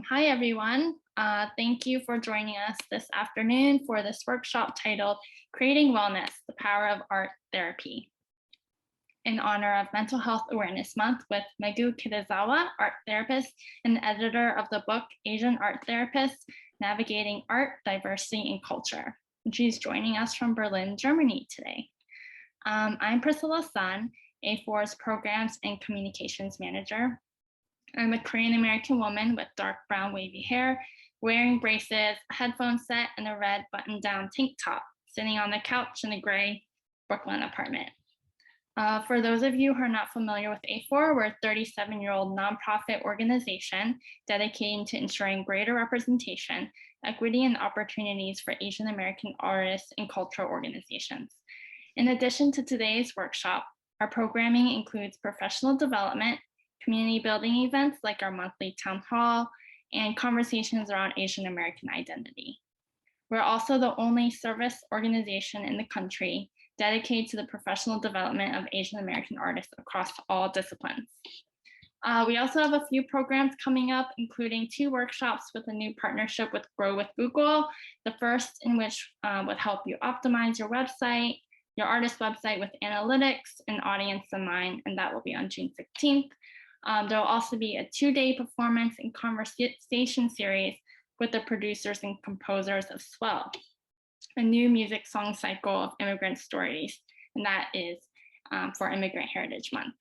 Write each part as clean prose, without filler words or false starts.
Hi, everyone. Thank you for joining us this afternoon for this workshop titled Creating Wellness, the Power of Art Therapy, in honor of Mental Health Awareness Month with Megu Kitazawa, art therapist and editor of the book Asian Art Therapists, Navigating Art, Diversity, and Culture. And she's joining us from Berlin, Germany today. I'm Priscilla Sun, A4's Programs and Communications Manager. I'm a Korean American woman with dark brown wavy hair, wearing braces, a headphone set, and a red button-down tank top, sitting on the couch in a gray Brooklyn apartment. For those of you who are not familiar with A4, we're a 37-year-old nonprofit organization dedicated to ensuring greater representation, equity, and opportunities for Asian American artists and cultural organizations. In addition to today's workshop, our programming includes professional development, community building events like our monthly town hall, and conversations around Asian American identity. We're also the only service organization in the country dedicated to the professional development of Asian American artists across all disciplines. We also have a few programs coming up, including 2 workshops with a new partnership with Grow with Google, the first in which would help you optimize your website, your artist website with analytics and audience in mind, and that will be on June 16th. There will also be a 2-day performance and conversation series with the producers and composers of Swell, a new music song cycle of immigrant stories, and that is for Immigrant Heritage Month.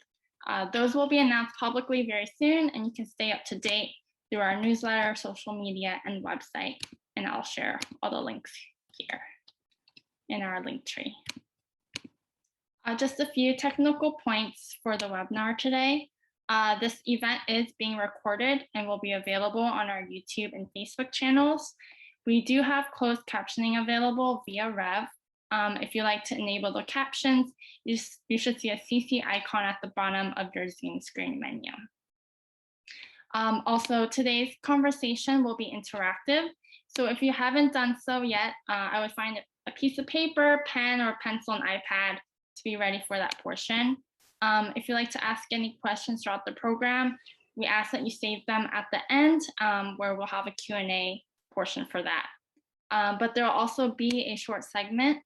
Those will be announced publicly very soon, and you can stay up to date through our newsletter, social media, and website, and I'll share all the links here in our link tree. Just a few technical points for the webinar today. This event is being recorded and will be available on our YouTube and Facebook channels. We do have closed captioning available via Rev. If you like to enable the captions, you should see a CC icon at the bottom of your Zoom screen menu. Also, today's conversation will be interactive. So if you haven't done so yet, I would find a piece of paper, pen, or pencil and iPad to be ready for that portion. If you'd like to ask any questions throughout the program, we ask that you save them at the end, where we'll have a Q&A portion for that. But there will also be a short segment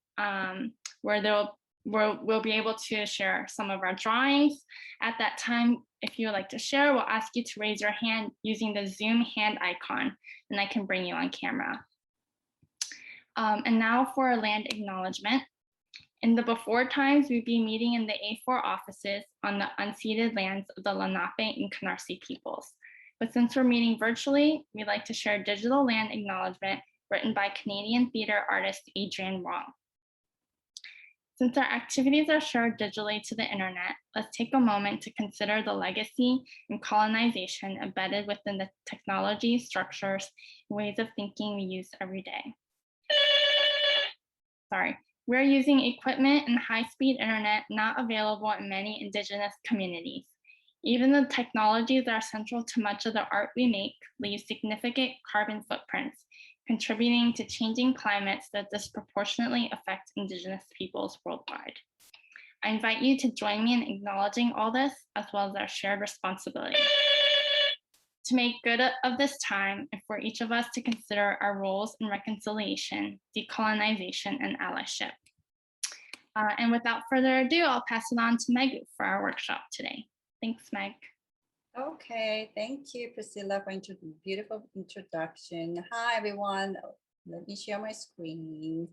where we'll be able to share some of our drawings. At that time, if you would like to share, we'll ask you to raise your hand using the Zoom hand icon, and I can bring you on camera. And now for a land acknowledgement. In the before times, we'd be meeting in the A4 offices on the unceded lands of the Lenape and Canarsie peoples. But since we're meeting virtually, we'd like to share a digital land acknowledgement written by Canadian theater artist Adrienne Wong. Since our activities are shared digitally to the internet, let's take a moment to consider the legacy and colonization embedded within the technology, structures, and ways of thinking we use every day. We're using equipment and high-speed internet not available in many Indigenous communities. Even the technologies that are central to much of the art we make leave significant carbon footprints, contributing to changing climates that disproportionately affect Indigenous peoples worldwide. I invite you to join me in acknowledging all this, as well as our shared responsibility to make good of this time, and for each of us to consider our roles in reconciliation, decolonization, and allyship. And without further ado, I'll pass it on to Megu for our workshop today. Thanks, Meg. Okay, thank you, Priscilla, for beautiful introduction. Hi, everyone. Let me share my screen.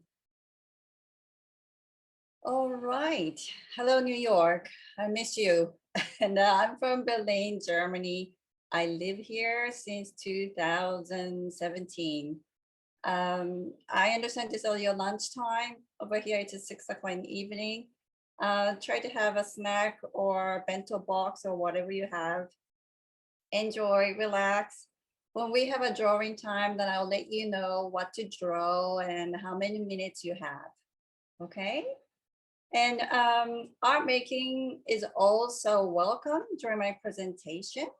All right. Hello, New York. I miss you. And I'm from Berlin, Germany. I live here since 2017. I understand this is your lunchtime. Over here, it's 6 o'clock in the evening. Try to have a snack or bento box or whatever you have. Enjoy, relax. When we have a drawing time, then I'll let you know what to draw and how many minutes you have. Okay? And art making is also welcome during my presentation.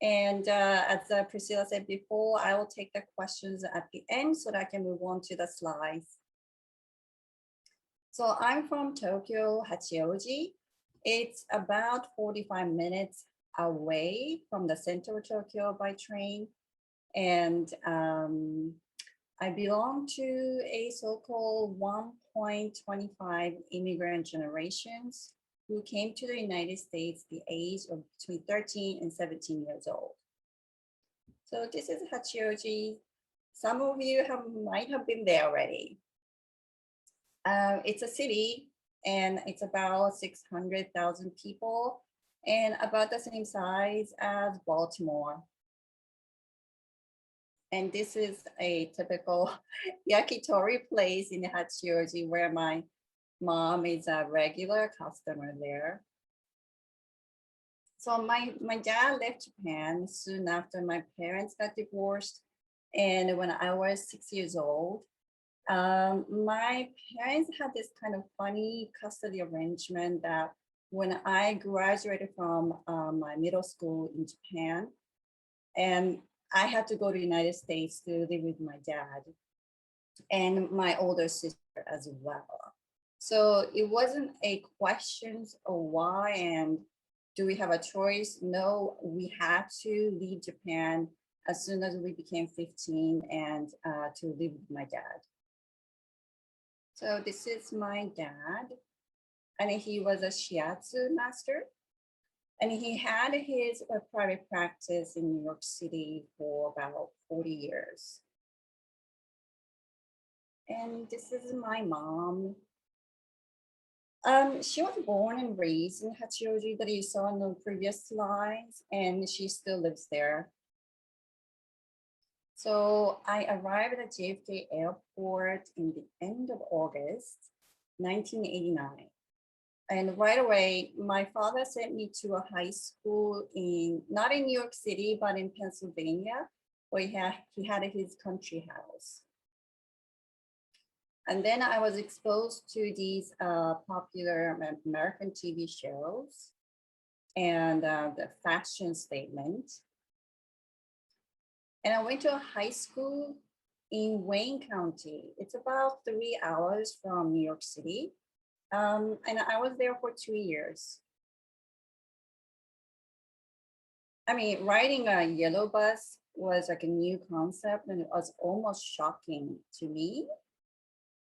And as Priscilla said before, I will take the questions at the end so that I can move on to the slides. So I'm from Tokyo, Hachioji. It's about 45 minutes away from the center of Tokyo by train. And I belong to a so-called 1.25 immigrant generations who came to the United States the age of between 13 and 17 years old. So this is Hachioji. Some of you might have been there already. It's a city and it's about 600,000 people and about the same size as Baltimore. And this is a typical yakitori place in Hachioji where my mom is a regular customer there. So my dad left Japan soon after my parents got divorced. And when I was 6 years old, my parents had this kind of funny custody arrangement that when I graduated from my middle school in Japan, and I had to go to the United States to live with my dad and my older sister as well. So it wasn't a question of why and do we have a choice? No, we had to leave Japan as soon as we became 15 and to live with my dad. So this is my dad, and he was a shiatsu master. And he had his private practice in New York City for about 40 years. And this is my mom. She was born and raised in Hachioji that you saw in the previous slides, and she still lives there. So I arrived at JFK Airport in the end of August, 1989. And right away, my father sent me to a high school not in New York City, but in Pennsylvania, where he had his country house. And then I was exposed to these popular American TV shows and the fashion statement. And I went to a high school in Wayne County. It's about 3 hours from New York City. And I was there for 2 years. I mean, riding a yellow bus was like a new concept and it was almost shocking to me.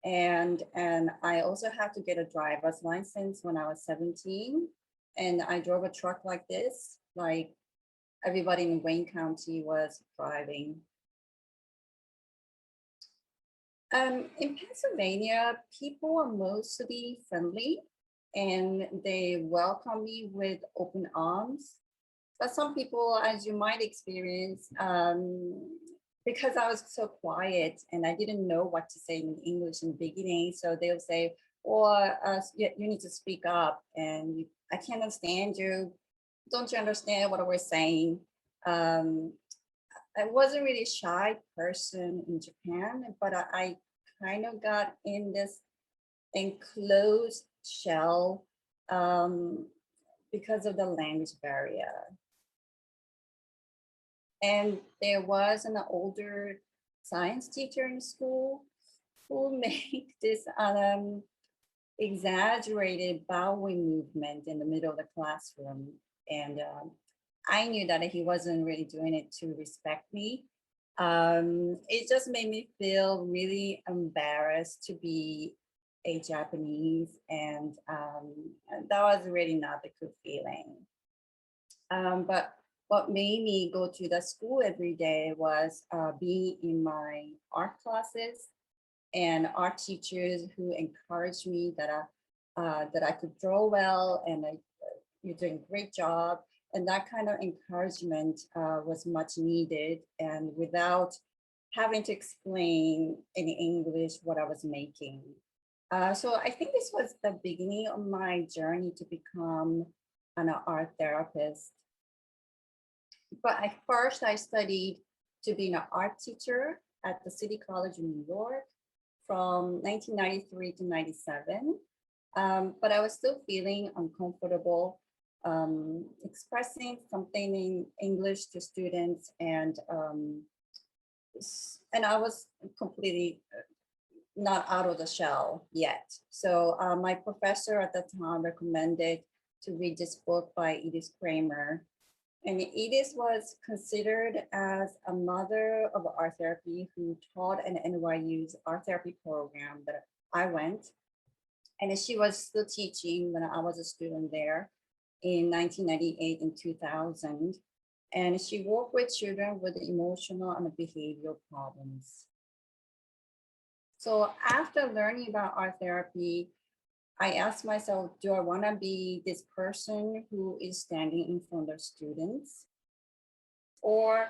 And I also had to get a driver's license when I was 17. And I drove a truck like this, like everybody in Wayne County was driving. In Pennsylvania, people are mostly friendly and they welcome me with open arms. But some people, as you might experience, because I was so quiet and I didn't know what to say in English in the beginning, so they'll say, "Oh, you need to speak up," and I can't understand you. Don't you understand what we're saying? I wasn't really a shy person in Japan, but I kind of got in this enclosed shell because of the language barrier. And there was an older science teacher in school who made this exaggerated bowing movement in the middle of the classroom. And I knew that he wasn't really doing it to respect me. It just made me feel really embarrassed to be a Japanese, and that was really not a good feeling. But what made me go to the school every day was being in my art classes and art teachers who encouraged me that I could draw well and you're doing a great job. And that kind of encouragement was much needed, and without having to explain in English what I was making. So I think this was the beginning of my journey to become an art therapist. But at first I studied to be an art teacher at the City College in New York from 1993 to 97. But I was still feeling uncomfortable expressing something in English to students, and I was completely not out of the shell yet. So my professor at the time recommended to read this book by Edith Kramer. And Edith was considered as a mother of art therapy who taught an NYU's art therapy program that I went. And she was still teaching when I was a student there in 1998 and 2000. And she worked with children with emotional and behavioral problems. So after learning about art therapy, I asked myself, do I want to be this person who is standing in front of students? Or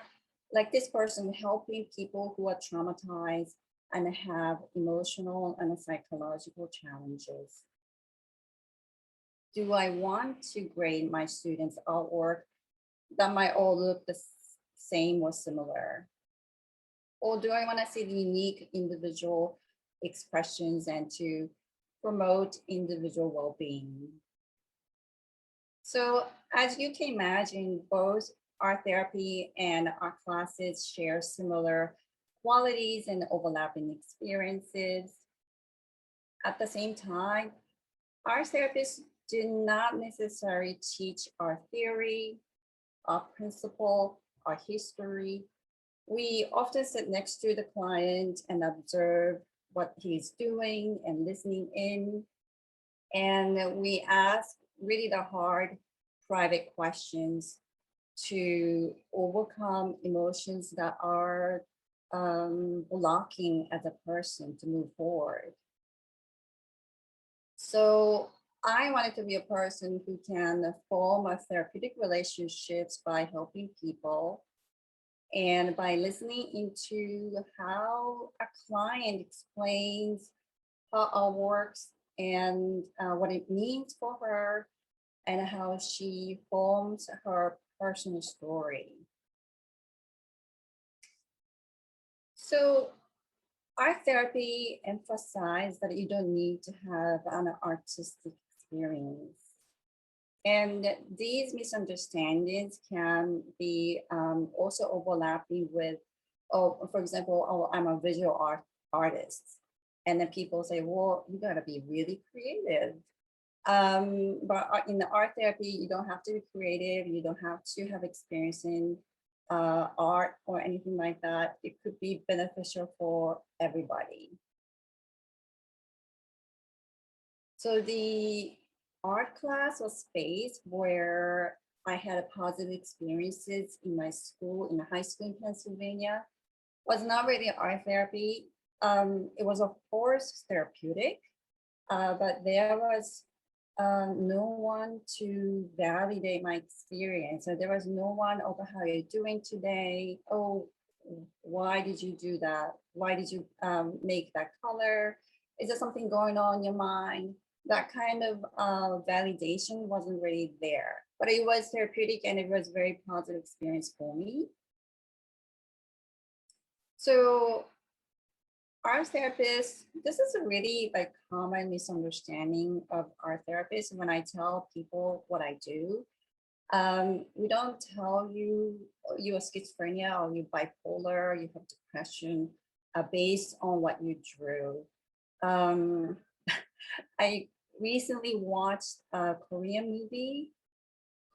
like this person helping people who are traumatized and have emotional and psychological challenges? Do I want to grade my students' artwork that might all look the same or similar? Or do I want to see the unique individual expressions and to promote individual well-being? So as you can imagine, both art therapy and art classes share similar qualities and overlapping experiences. At the same time, art therapists do not necessarily teach art theory, art principle, art history. We often sit next to the client and observe what he's doing and listening in. And we ask really the hard private questions to overcome emotions that are blocking as a person to move forward. So I wanted to be a person who can form a therapeutic relationships by helping people and by listening into how a client explains how art works and what it means for her and how she forms her personal story. So art therapy emphasizes that you don't need to have an artistic experience. And these misunderstandings can be also overlapping with, oh, for example, oh, I'm a visual artist. And then people say, well, you gotta be really creative. But in the art therapy, you don't have to be creative. You don't have to have experience in art or anything like that. It could be beneficial for everybody. So the art class was space where I had positive experiences in my school, in high school in Pennsylvania. Was not really art therapy. It was of course therapeutic, but there was no one to validate my experience. So there was no one over how you're doing today. Oh, why did you do that? Why did you make that color? Is there something going on in your mind? That kind of validation wasn't really there, but it was therapeutic and it was a very positive experience for me. So art therapists, this is a really like common misunderstanding of art therapists. When I tell people what I do, we don't tell you you're schizophrenia or you're bipolar, you have depression based on what you drew. I recently watched a Korean movie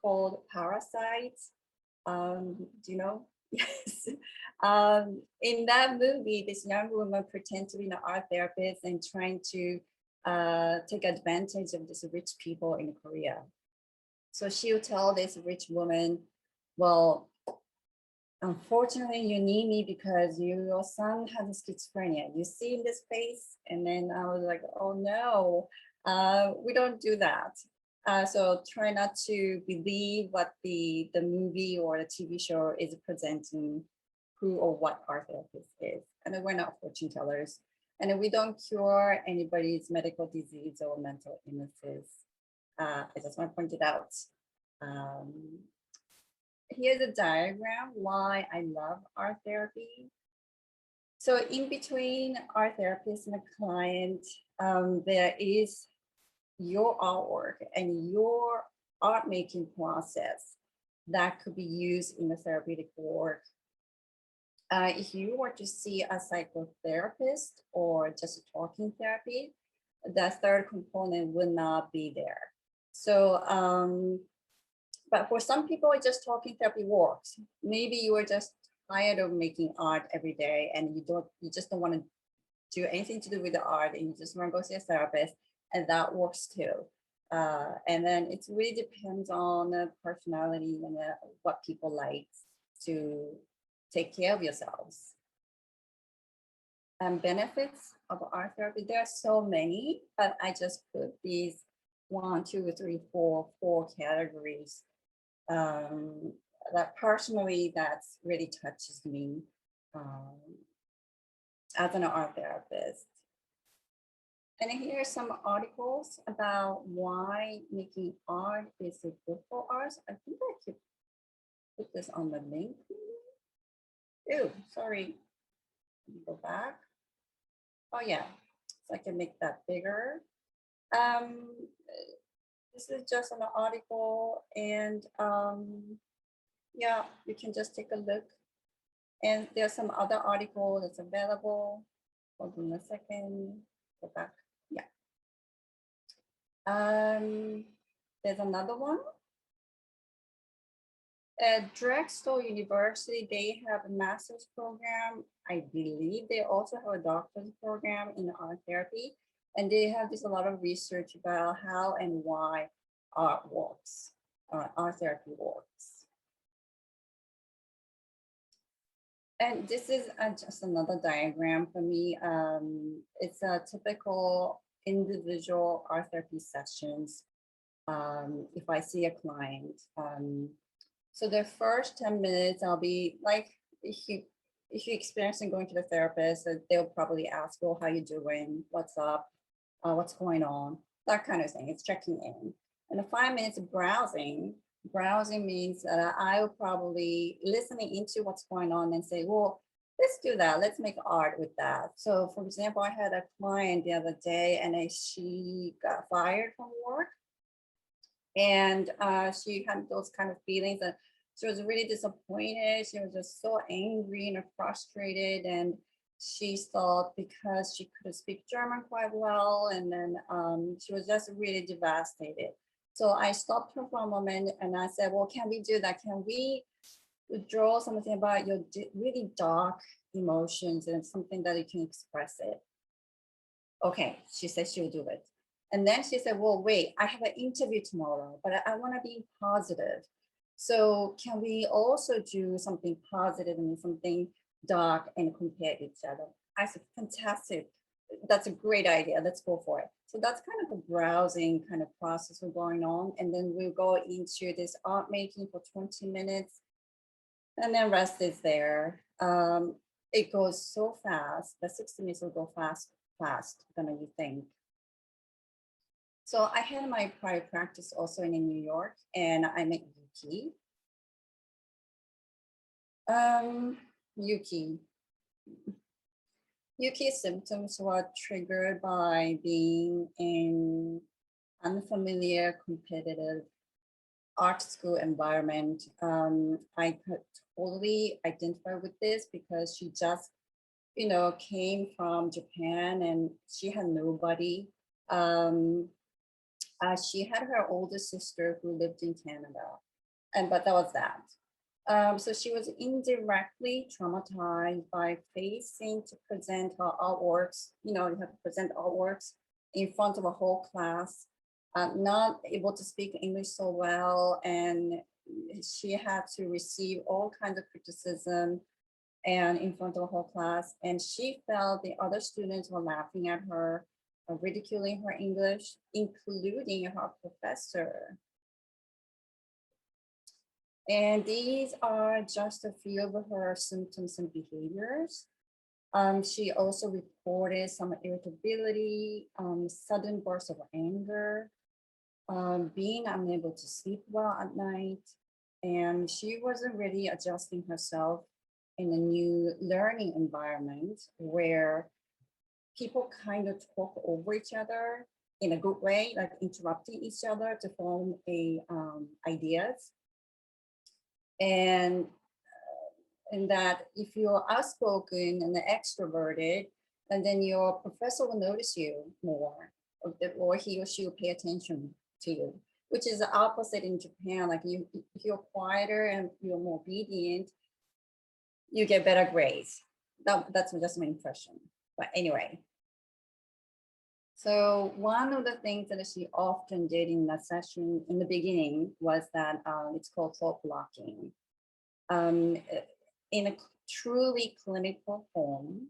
called Parasite. Do you know? Yes. In that movie, this young woman pretends to be an art therapist and trying to take advantage of these rich people in Korea. So she'll tell this rich woman, well, unfortunately, you need me because your son has schizophrenia. You see in this face? And then I was like, oh no, we don't do that. So try not to believe what the movie or the TV show is presenting who or what art therapist is. And then we're not fortune tellers. And then we don't cure anybody's medical disease or mental illnesses. I just want to point it out. Here's a diagram why I love art therapy. So in between art therapist and a client, there is your artwork and your art making process that could be used in the therapeutic work. If you were to see a psychotherapist or just a talking therapy, the third component would not be there. So, But for some people, just talking therapy works. Maybe you are just tired of making art every day and you just don't want to do anything to do with the art and you just want to go see a therapist, and that works too. And then it really depends on the personality and what people like to take care of yourselves. Benefits of art therapy, there are so many, but I just put these 1, 2, 3, 4 categories that personally that's really touches me as an art therapist. And here are some articles about why making art is so good for us. I think I could put this on the link. Ew, sorry. Go back. Oh yeah, so I can make that bigger. This is just an article, and yeah, you can just take a look. And there's some other article that's available. Hold on a second. Go back. Yeah. There's another one. At Drexel University, they have a master's program. I believe they also have a doctor's program in art therapy. And they have a lot of research about how and why art works, art therapy works. And this is just another diagram for me. It's a typical individual art therapy sessions. If I see a client, so the first 10 minutes, I'll be like, if you experiencing going to the therapist, they'll probably ask, well, how you doing? What's up? What's going on? That kind of thing. It's checking in. And the 5 minutes of browsing. Browsing means that I'll probably listening into what's going on and say, well, let's do that. Let's make art with that. So for example, I had a client the other day and she got fired from work. And she had those kind of feelings that she was really disappointed. She was just so angry and frustrated. And she thought because she couldn't speak German quite well, and then she was just really devastated. So I stopped her for a moment and I said, well, can we do that? Can we draw something about your really dark emotions and something that you can express it? Okay, she said she'll do it. And then she said, well, wait, I have an interview tomorrow, but I want to be positive. So can we also do something positive and something dark and compare each other? I said, fantastic. That's a great idea. Let's go for it. So that's kind of a browsing kind of process we're going on. And then we'll go into this art making for 20 minutes. And then rest is there. It goes so fast. The 60 minutes will go fast than you think. So I had my prior practice also in New York, and I met Yuki. Yuki's symptoms were triggered by being in unfamiliar, competitive art school environment. I could totally identify with this because she just, came from Japan and she had nobody. She had her older sister who lived in Canada, but that was that. So she was indirectly traumatized by facing to present her artworks. You have to present artworks in front of a whole class, not able to speak English so well, and she had to receive all kinds of criticism and in front of a whole class. And she felt the other students were laughing at her, ridiculing her English, including her professor. And these are just a few of her symptoms and behaviors. She also reported some irritability, sudden bursts of anger, being unable to sleep well at night. And she wasn't really adjusting herself in a new learning environment where people kind of talk over each other in a good way, like interrupting each other to form ideas. And that if you're outspoken and extroverted, and then your professor will notice you more, or he or she will pay attention to you. which is the opposite in Japan. Like if you're quieter and you're more obedient, you get better grades. That's just my impression. But anyway. So one of the things that she often did in the session in the beginning was that it's called thought blocking. In a truly clinical form,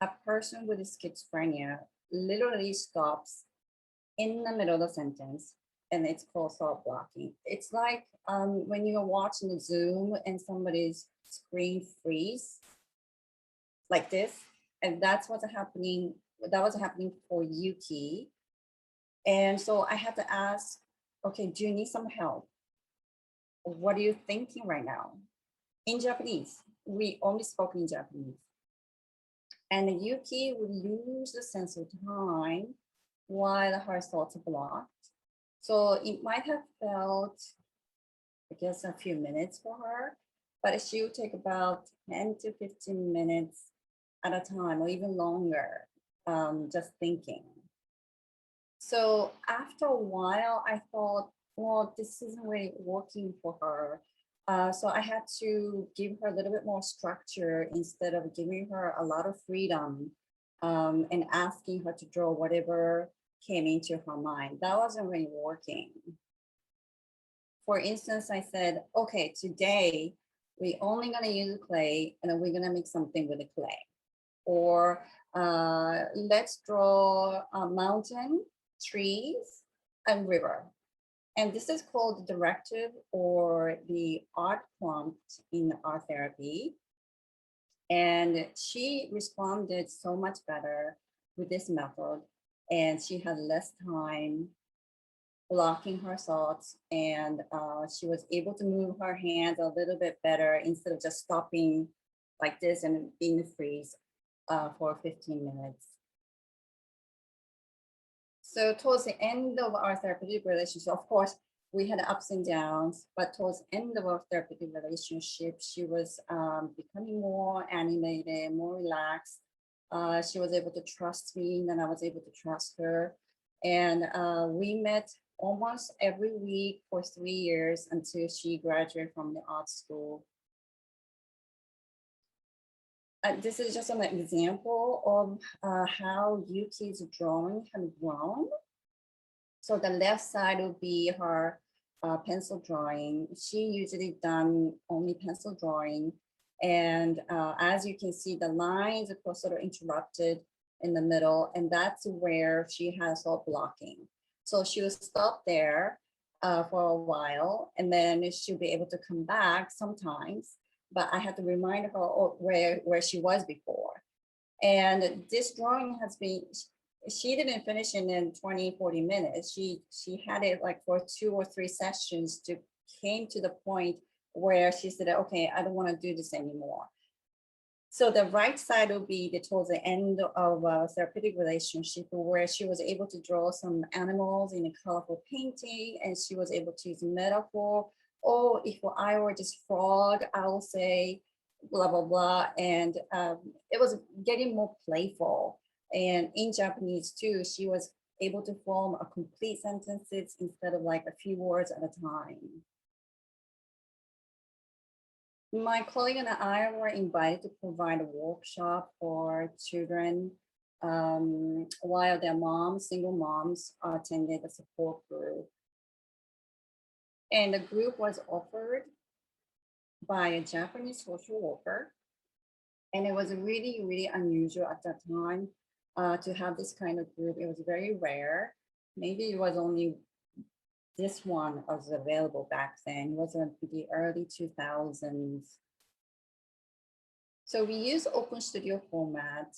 a person with schizophrenia literally stops in the middle of the sentence, and it's called thought blocking. It's like when you're watching the Zoom and somebody's screen freeze like this, and that's what's happening. That was happening for Yuki. And so I had to ask, okay, do you need some help? What are you thinking right now? In Japanese, we only spoke in Japanese. And Yuki would lose the sense of time while her thoughts are blocked. So it might have felt, I guess, a few minutes for her, but she would take about 10 to 15 minutes at a time, or even longer, just thinking. So after a while, I thought, well, this isn't really working for her. So I had to give her a little bit more structure instead of giving her a lot of freedom and asking her to draw whatever came into her mind. That wasn't really working. For instance, I said, okay, today we're only gonna use clay and then we're gonna make something with the clay. Or let's draw a mountain, trees, and river. And this is called the directive or the art prompt in art therapy. And she responded so much better with this method. And she had less time blocking her thoughts, and she was able to move her hands a little bit better instead of just stopping like this and being freeze for 15 minutes. So towards the end of our therapeutic relationship, of course, we had ups and downs, but towards the end of our therapeutic relationship, she was becoming more animated, more relaxed. She was able to trust me, and then I was able to trust her. And we met almost every week for 3 years until she graduated from the art school. This is just an example of how Yuki's drawing had grown. So the left side would be her pencil drawing. She usually done only pencil drawing. And as you can see, the lines are sort of interrupted in the middle, and that's where she has all blocking. So she will stop there for a while, and then she'll be able to come back sometimes. But I had to remind her where she was before. And this drawing has been, she didn't finish it in 20, 40 minutes. She had it like for 2 or 3 sessions to came to the point where she said, okay, I don't want to do this anymore. So the right side will be towards the end of a therapeutic relationship where she was able to draw some animals in a colorful painting, and she was able to use metaphor. Oh, if I were just frog, I will say blah, blah, blah. And it was getting more playful. And in Japanese too, she was able to form a complete sentences instead of like a few words at a time. My colleague and I were invited to provide a workshop for children while their moms, single moms, attended a support group. And the group was offered by a Japanese social worker. And it was really, really unusual at that time to have this kind of group. It was very rare. Maybe it was only this one was available back then. It was in the early 2000s. So we use Open Studio format,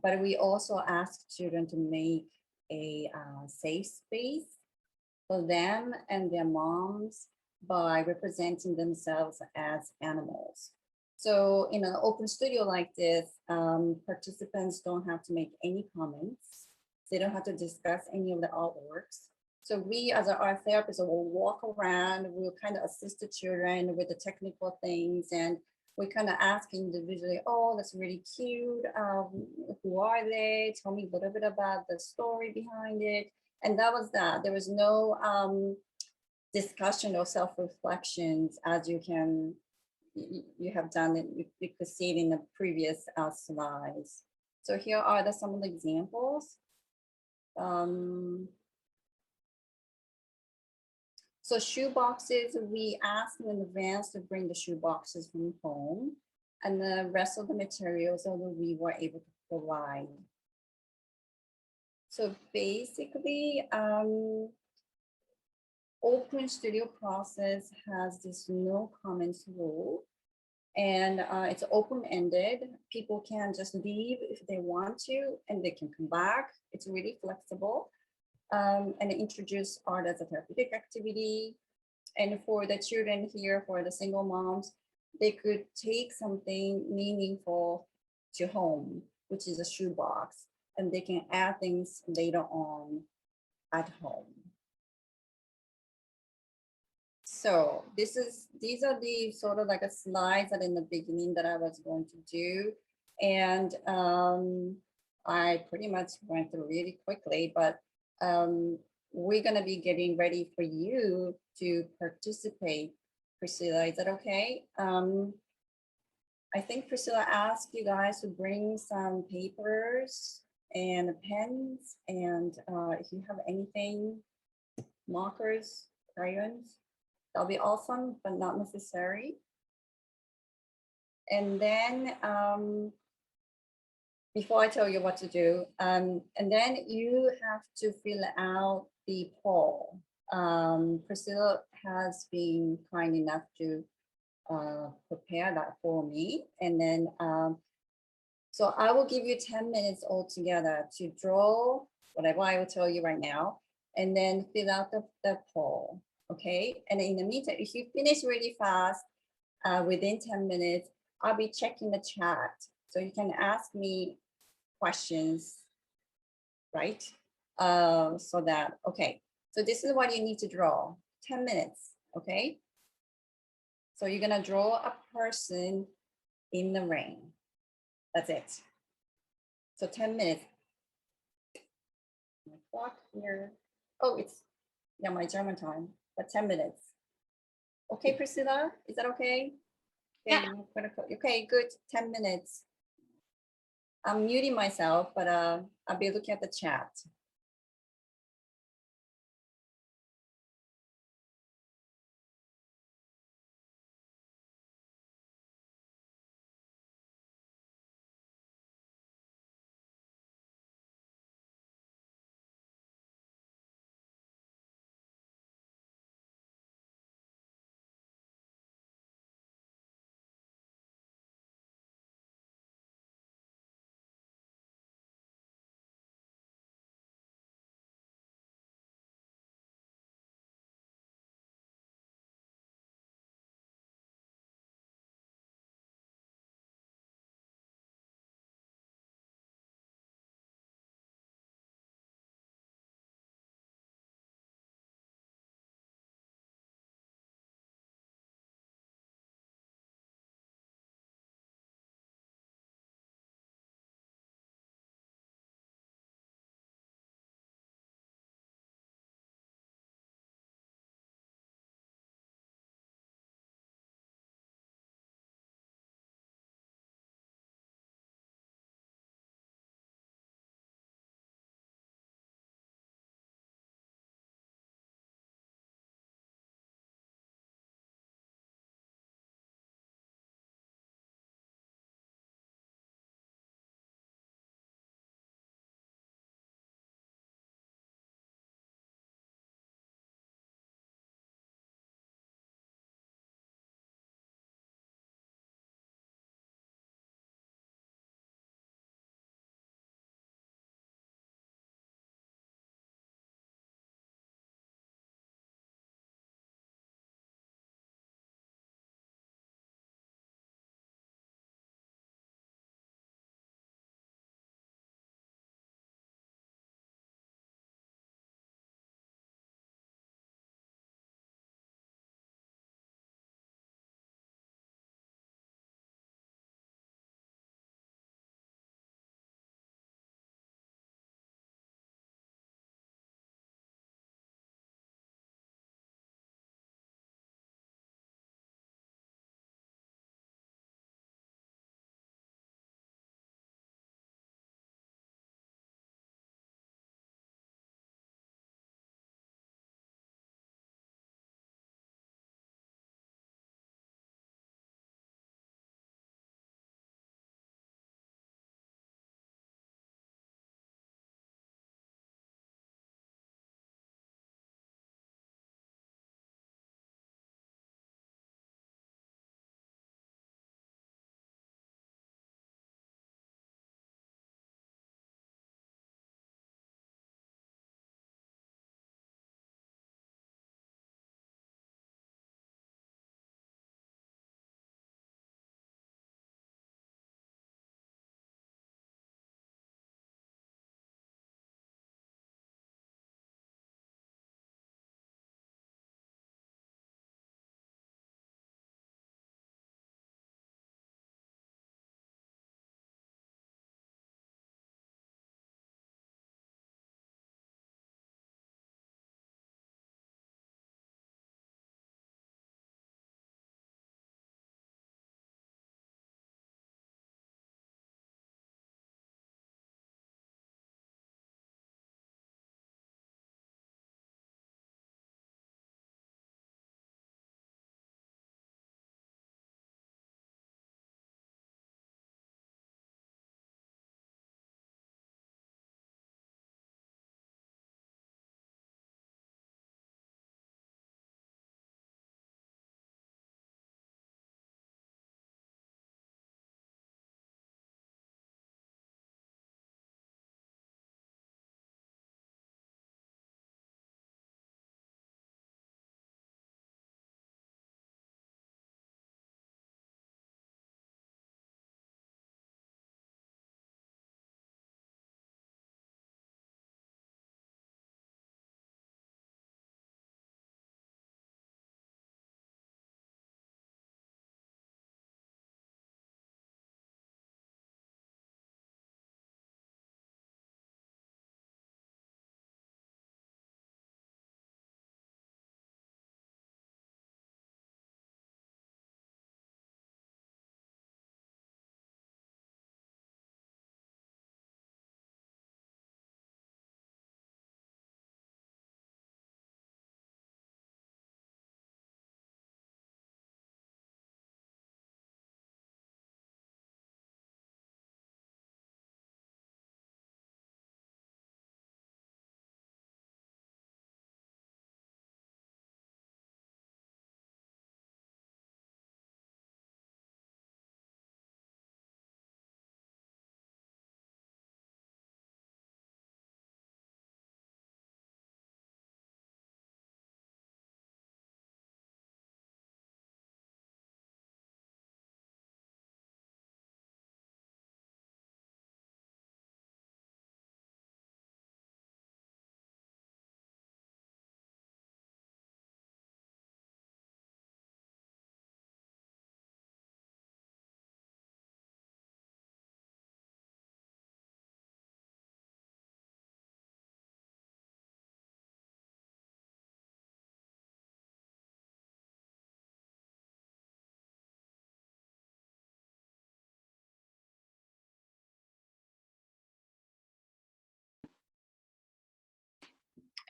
but we also ask children to make a safe space for them and their moms by representing themselves as animals. So in an open studio like this, participants don't have to make any comments. They don't have to discuss any of the artworks. So we as an art therapists will walk around, we'll kind of assist the children with the technical things, and we kind of ask individually, oh, that's really cute. Who are they? Tell me a little bit about the story behind it. And that was that. There was no discussion or self-reflections as you can, you have done it, you could see it in the previous slides. So here are some of the examples. So shoe boxes, we asked in advance to bring the shoe boxes from home, and the rest of the materials that we were able to provide. So basically, open studio process has this no comments rule, and it's open-ended. People can just leave if they want to, and they can come back. It's really flexible. And introduce art as a therapeutic activity. And for the children here, for the single moms, they could take something meaningful to home, which is a shoebox, and they can add things later on at home. So these are the sort of like a slides that in the beginning that I was going to do. And I pretty much went through really quickly, but we're going to be getting ready for you to participate. Priscilla, is that okay? I think Priscilla asked you guys to bring some papers and pens, and if you have anything, markers, crayons, that'll be awesome, but not necessary. And then before I tell you what to do, and then you have to fill out the poll. Priscilla has been kind enough to prepare that for me. And then, so I will give you 10 minutes altogether to draw whatever I will tell you right now, and then fill out the poll, okay? And in the meantime, if you finish really fast, within 10 minutes, I'll be checking the chat. So you can ask me questions, right? So that, okay. So this is what you need to draw, 10 minutes, okay? So you're gonna draw a person in the rain. That's it. So 10 minutes. My clock here. Oh, it's, yeah, my German time, but 10 minutes. Okay, Priscilla, is that okay? Yeah. Okay, good, 10 minutes. I'm muting myself, but I'll be looking at the chat.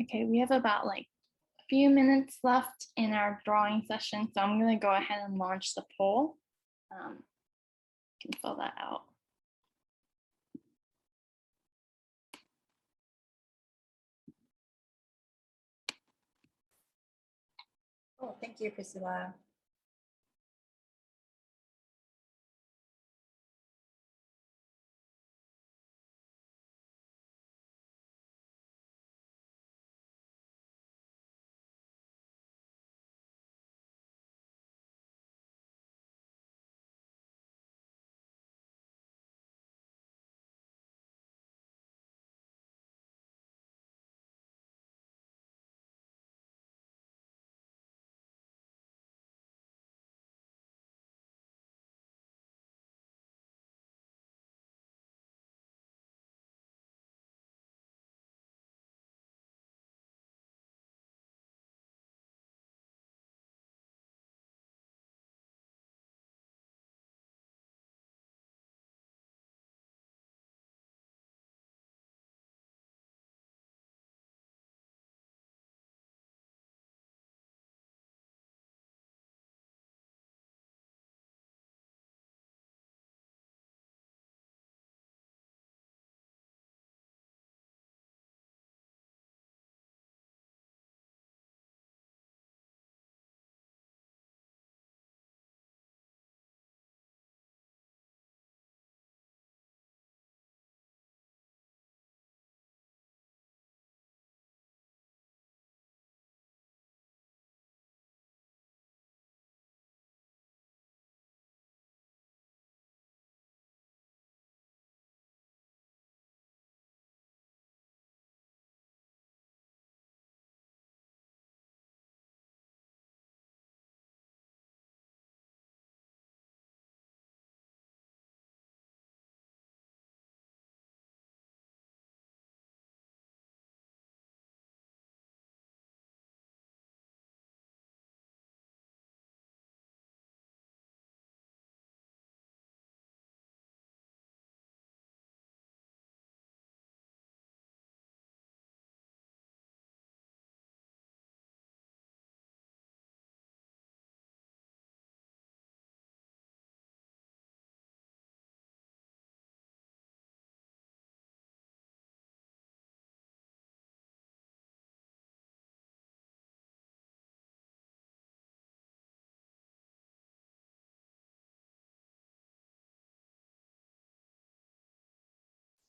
Okay, we have about like a few minutes left in our drawing session, so I'm going to go ahead and launch the poll. You can fill that out. Oh, thank you, Priscilla.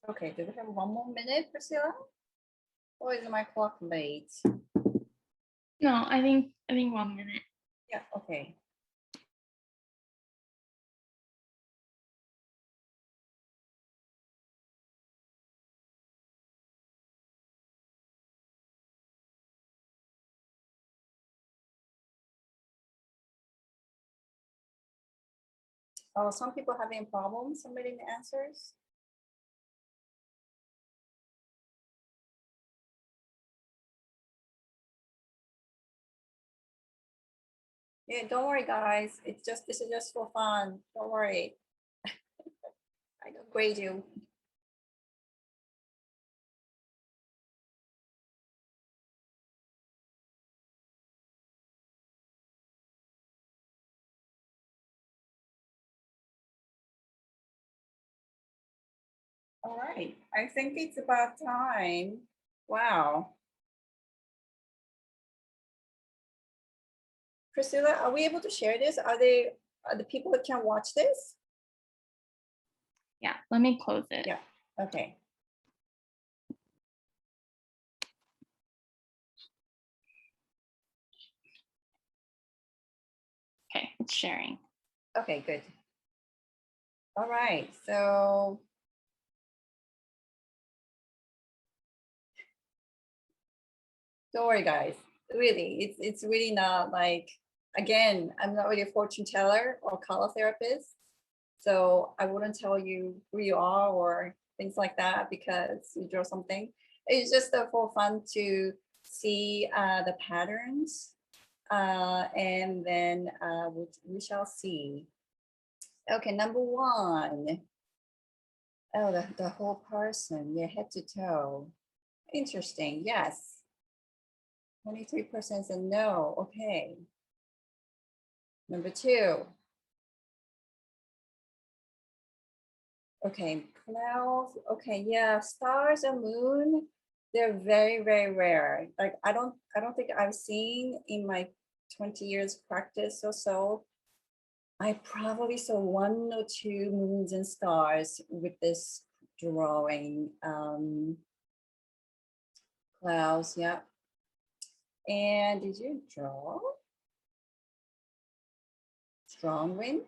Okay, do we have 1 more minute, Priscilla? Or is my clock late? No, I think 1 minute. Yeah, okay. Oh, some people having problems submitting the answers. Yeah, don't worry, guys. This is just for fun. Don't worry. I don't grade you. All right, I think it's about time. Wow. Priscilla, are we able to share this? Are the people that can watch this? Yeah, let me close it. Yeah, okay. Okay, it's sharing. Okay, good. All right, so don't worry, guys. Really, it's really not like, again, I'm not really a fortune teller or color therapist, so I wouldn't tell you who you are or things like that because you draw something. It's just for fun to see the patterns, and then we shall see. Okay, number one. Oh, the whole person, yeah, head to toe. Interesting, yes. 23% said no. Okay. Number 2. Okay, clouds. Okay, yeah, stars and moon, they're very, very rare. Like I don't think I've seen in my 20 years practice or so. I probably saw 1 or 2 moons and stars with this drawing. Clouds, yeah. And did you draw? Strong wind,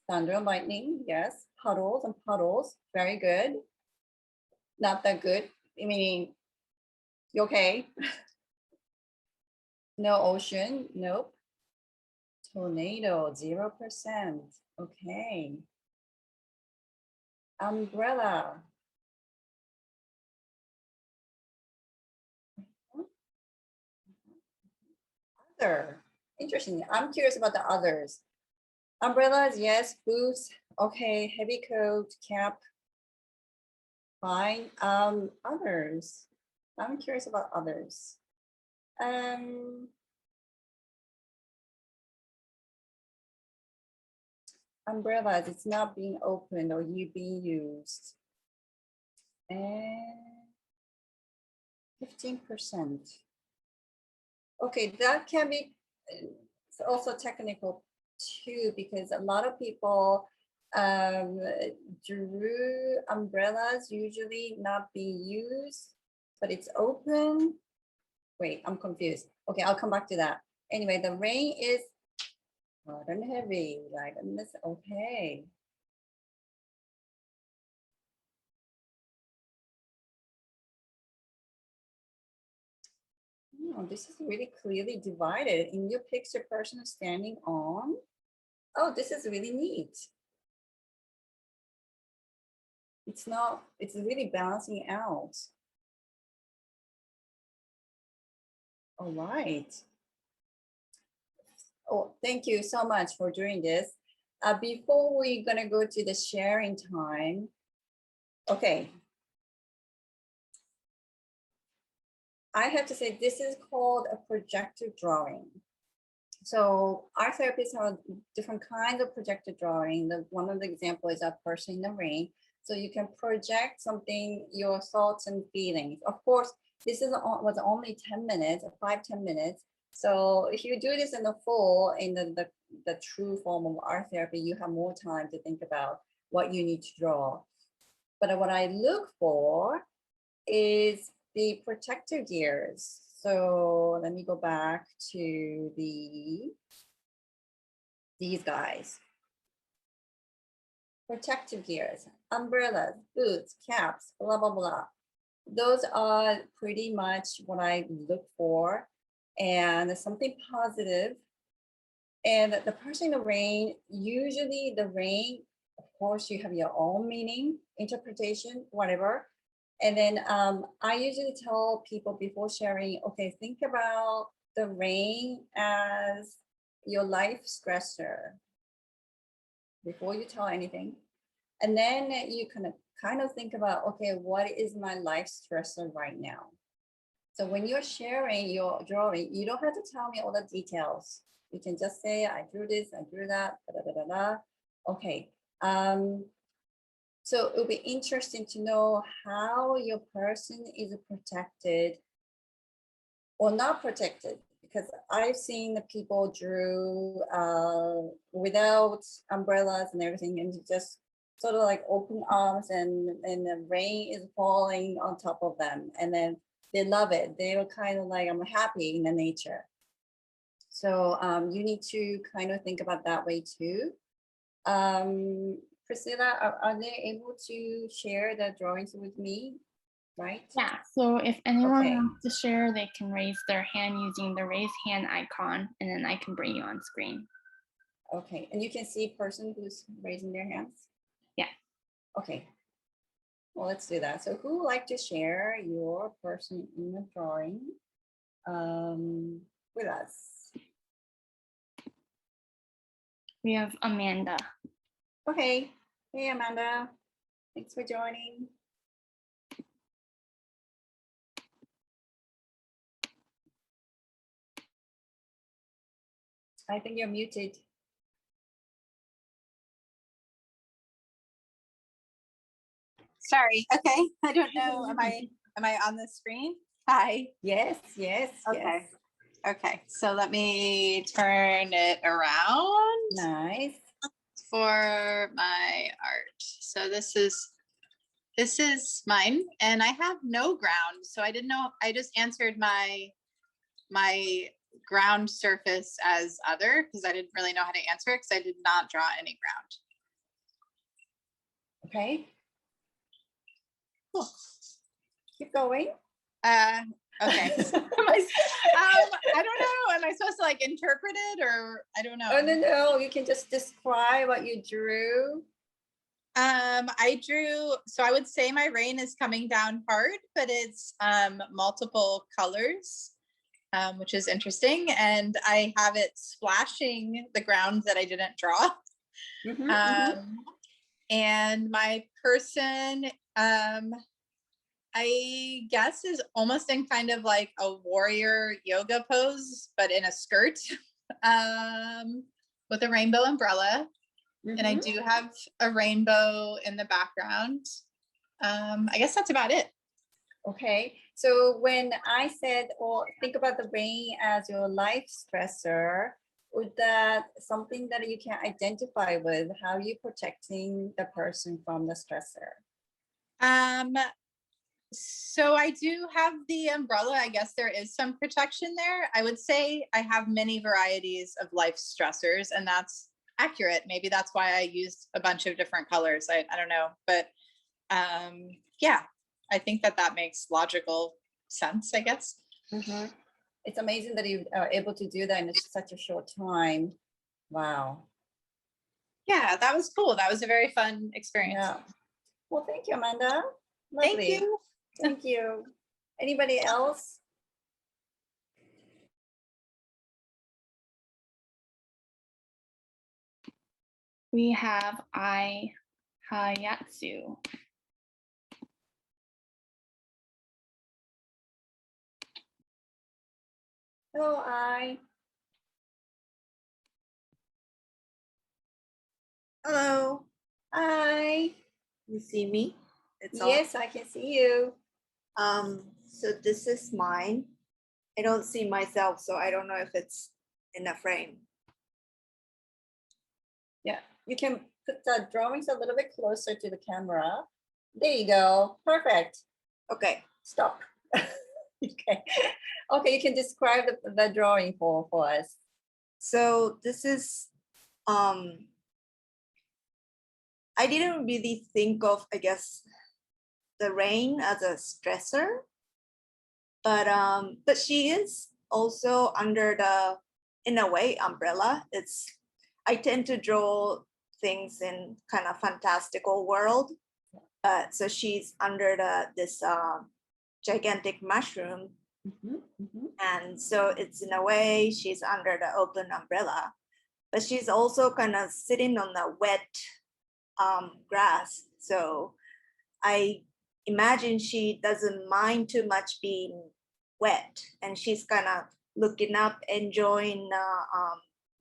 thunder and lightning, yes. Puddles and puddles, very good. Not that good. I mean, you okay? No ocean, nope. Tornado, 0%. Okay. Umbrella. Other. Interesting. I'm curious about the others. Umbrellas, yes. Boots, okay. Heavy coat, cap, fine. Others. I'm curious about others. Umbrellas, it's not being opened or you being used. And 15%. Okay, that can be it's also technical too, because a lot of people drew umbrellas usually not being used, but it's open. Wait, I'm confused. Okay, I'll come back to that. Anyway, the rain is hard and heavy, like this. Okay. Oh, this is really clearly divided. In your picture, person is standing on. Oh, this is really neat. It's really balancing out. All right. Oh, thank you so much for doing this. Before we're gonna go to the sharing time, okay. I have to say this is called a projective drawing. So art therapists have different kinds of projective drawing. One of the examples is a person in the rain. So you can project something, your thoughts and feelings. Of course, this was only 10 minutes, 5-10 minutes. So if you do this in the full, in the true form of art therapy, you have more time to think about what you need to draw. But what I look for is the protective gears. So let me go back to these guys. Protective gears, umbrellas, boots, caps, blah, blah, blah. Those are pretty much what I look for. And something positive. And the person in the rain, usually the rain, of course, you have your own meaning, interpretation, whatever. And then I usually tell people before sharing, okay, think about the rain as your life stressor before you tell anything. And then you kind of think about, okay, what is my life stressor right now? So when you're sharing your drawing, you don't have to tell me all the details. You can just say, I drew this, I drew that, da, da, da, da, da. Okay. So it'll be interesting to know how your person is protected or not protected, because I've seen the people drew without umbrellas and everything, and just sort of like open arms, and the rain is falling on top of them, and then they love it. They were kind of like, I'm happy in the nature. So you need to kind of think about that way too. Priscilla, are they able to share the drawings with me, right? Yeah, so if anyone Okay. wants to share, they can raise their hand using the raise hand icon, and then I can bring you on screen. Okay, and you can see person who's raising their hands? Yeah. Okay, well, let's do that. So who would like to share your person in the drawing with us? We have Amanda. Okay, hey Amanda, thanks for joining. I think you're muted. Sorry. Okay. I don't know. Am I on the screen? Hi. Yes, yes, Okay. yes. Okay. So let me turn it around Nice. for my art. So this is mine, and I have no ground. So I didn't know. I just answered my ground surface as other because I didn't really know how to answer it because I did not draw any ground. Okay. Cool. Keep going. Okay. I don't know. Am I supposed to like interpret it or I don't know? Oh, no. You can just describe what you drew. I drew, so I would say my rain is coming down hard, but it's multiple colors, which is interesting. And I have it splashing the ground that I didn't draw. And my person, I guess is almost in kind of like a warrior yoga pose, but in a skirt with a rainbow umbrella. And I do have a rainbow in the background. I guess that's about it. Okay. So when I said, or think about the rain as your life stressor, would that something that you can identify with? How are you protecting the person from the stressor? So I do have the umbrella. I guess there is some protection there. I would say I have many varieties of life stressors, and that's accurate. Maybe that's why I used a bunch of different colors. I don't know, but yeah, I think that makes logical sense, I guess. It's amazing that you are able to do that in such a short time. Wow. Yeah, that was cool. That was a very fun experience. Yeah. Well, thank you, Amanda. Lovely. Thank you. Thank you. Anybody else? We have Hayatsu. Hello, Hello, Hi. you see me? It's Yes, I can see you. So this is mine. I don't see myself, so I don't know if it's in a frame. Yeah, you can put the drawings a little bit closer to the camera. There you go. Perfect. Okay. Stop. Okay. Okay, you can describe the drawing for us. So this is I didn't really think of, I guess, the rain as a stressor, but she is also under the, in a way, umbrella. I tend to draw things in kind of fantastical world. So she's under this gigantic mushroom. And so it's in a way she's under the open umbrella, but she's also kind of sitting on the wet grass. So I imagine she doesn't mind too much being wet, and she's kind of looking up, enjoying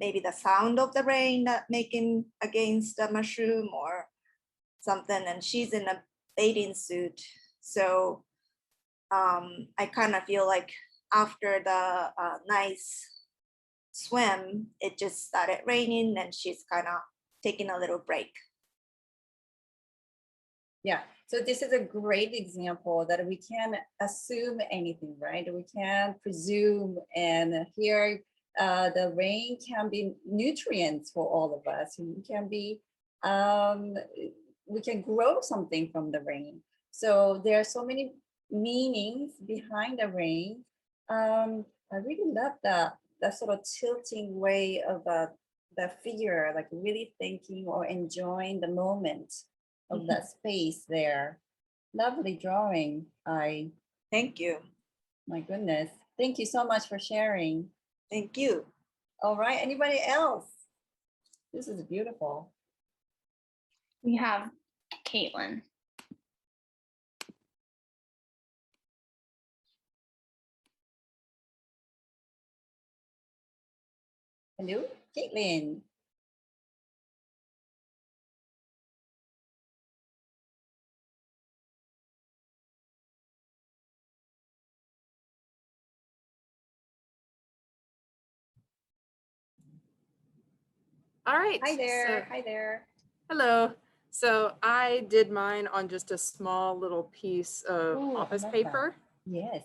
maybe the sound of the rain that making against the mushroom or something. And she's in a bathing suit. So I kind of feel like after the nice swim, it just started raining and she's kind of taking a little break. Yeah, so this is a great example that we can assume anything, right? We can presume, and here the rain can be nutrients for all of us. We can be, we can grow something from the rain. So there are so many meanings behind the rain. I really love that sort of tilting way of the figure, like really thinking or enjoying the moment of that space there. Lovely drawing. Thank you. My goodness. Thank you so much for sharing. Thank you. All right, anybody else? This is beautiful. We have Caitlin. Hello, Caitlin. All right. Hi there. So, Hi there. hello. So I did mine on just a small little piece of Ooh, I office love paper. Yes.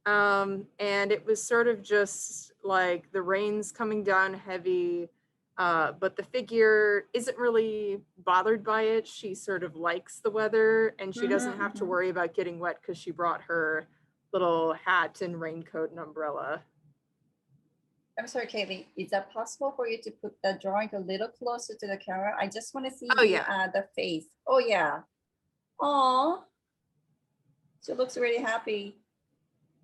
And it was sort of just like the rain's coming down heavy, but the figure isn't really bothered by it. She sort of likes the weather and she doesn't have to worry about getting wet because she brought her little hat and raincoat and umbrella. I'm sorry, Caitlin. Is that possible for you to put the drawing a little closer to the camera? I just want to see the face. Oh yeah. Oh, she looks really happy.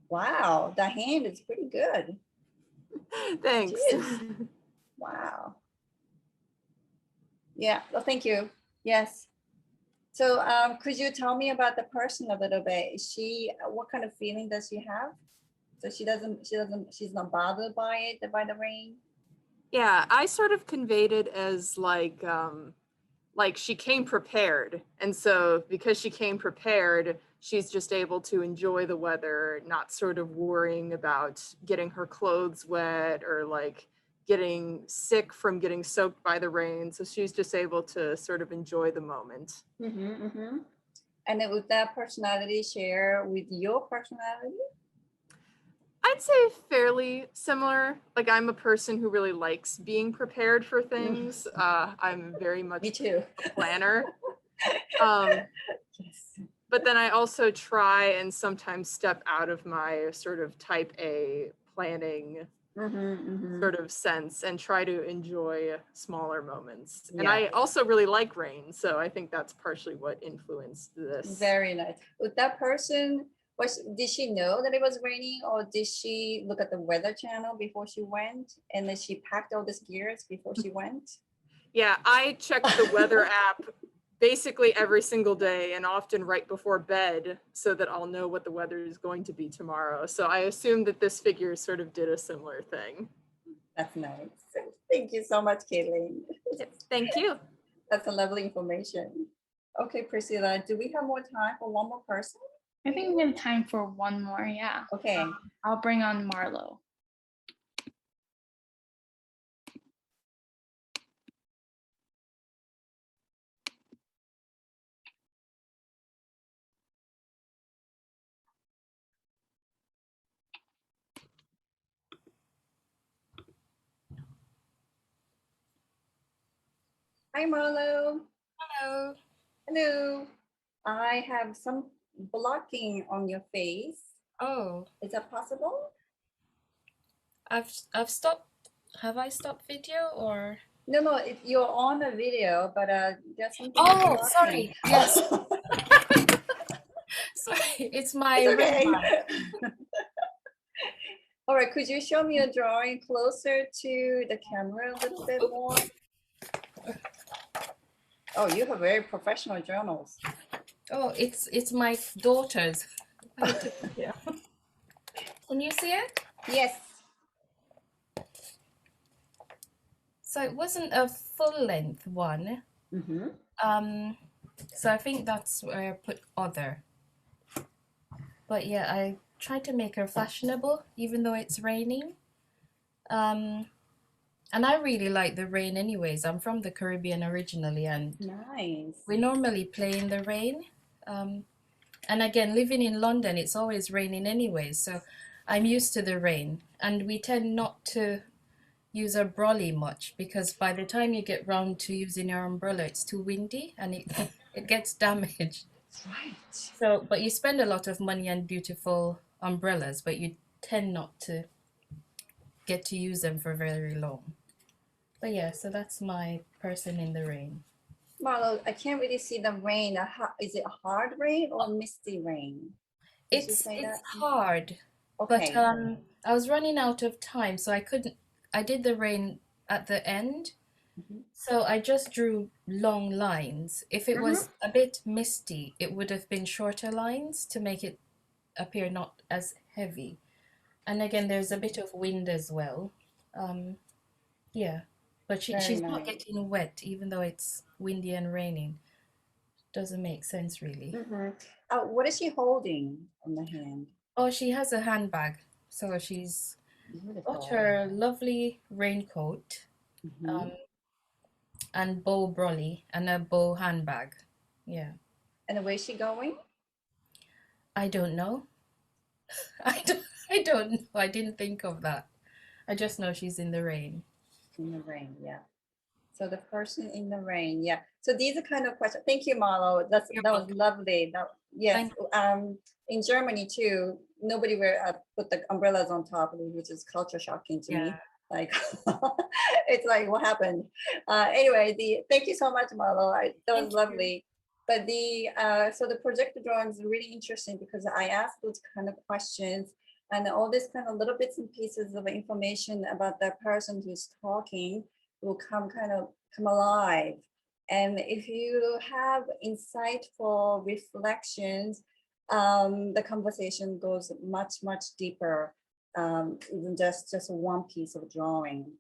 Wow, the hand is pretty good. Thanks. Jeez. Wow. Yeah, well, thank you. Yes. So could you tell me about the person a little bit? Is she, what kind of feeling does she have? So she's not bothered by it, by the rain? Yeah, I sort of conveyed it as like she came prepared. And so because she came prepared, she's just able to enjoy the weather, not sort of worrying about getting her clothes wet or like getting sick from getting soaked by the rain. So she's just able to sort of enjoy the moment. And then would that personality share with your personality? I'd say fairly similar. Like I'm a person who really likes being prepared for things. I'm very much Me too. a planner. But then I also try and sometimes step out of my sort of type A planning sort of sense and try to enjoy smaller moments. And I also really like rain. So I think that's partially what influenced this. Very nice. With that person, did she know that it was raining, or did she look at the weather channel before she went and then she packed all these gears before she went? Yeah, I checked the weather app basically every single day and often right before bed so that I'll know what the weather is going to be tomorrow. So I assume that this figure sort of did a similar thing. That's nice. Thank you so much, Caitlin. Thank you. That's a lovely information. Okay, Priscilla, do we have more time for one more person? I think we have time for one more, yeah. Okay. I'll bring on Marlo. Hi, Marlo. Hello. Hello. I have some blocking on your face. Oh, Is that possible? I've stopped. Have I stopped video or? No, you're on a video, but there's something. Oh, blocking. sorry. Yes. Sorry, it's my It's ring okay. light. All right, could you show me a drawing closer to the camera a little bit more? Oh, you have very professional journals. Oh, it's my daughter's. Yeah. Can you see it? Yes. So it wasn't a full length one. So I think that's where I put other. But yeah, I tried to make her fashionable, even though it's raining. And I really like the rain anyways. I'm from the Caribbean originally, and nice. We normally play in the rain. And again, living in London, it's always raining anyways, so I'm used to the rain. And we tend not to use a brolly much because by the time you get round to using your umbrella, it's too windy and it gets damaged. That's right. So, but you spend a lot of money on beautiful umbrellas, but you tend not to get to use them for very long. But yeah, so that's my person in the rain. Marlo, I can't really see the rain. Is it hard rain or misty rain? It's hard. Okay. But I was running out of time, so I did the rain at the end. So I just drew long lines. If it was a bit misty, it would have been shorter lines to make it appear not as heavy. And again, there's a bit of wind as well. Yeah, but Very she's not nice. getting wet, even though it's windy and raining. Doesn't make sense, really. What is she holding on the hand? Oh, she has a handbag. So she's got Beautiful. her lovely raincoat Mhm. and bow brolly and a bow handbag. Yeah. And where is she going? I don't know. I don't know. I didn't think of that. I just know she's in the rain. In the rain, yeah. So the person in the rain, yeah. So these are kind of questions. Thank you, Marlo. That was lovely. Yes. In Germany too, nobody put the umbrellas on top, which is culture shocking to me. Like, it's like, what happened? Anyway, thank you so much, Marlo. That was lovely. But so the projected drawing is really interesting because I asked those kind of questions and all this kind of little bits and pieces of information about the person who's talking will come alive. And if you have insightful reflections, the conversation goes much, much deeper than just one piece of drawing.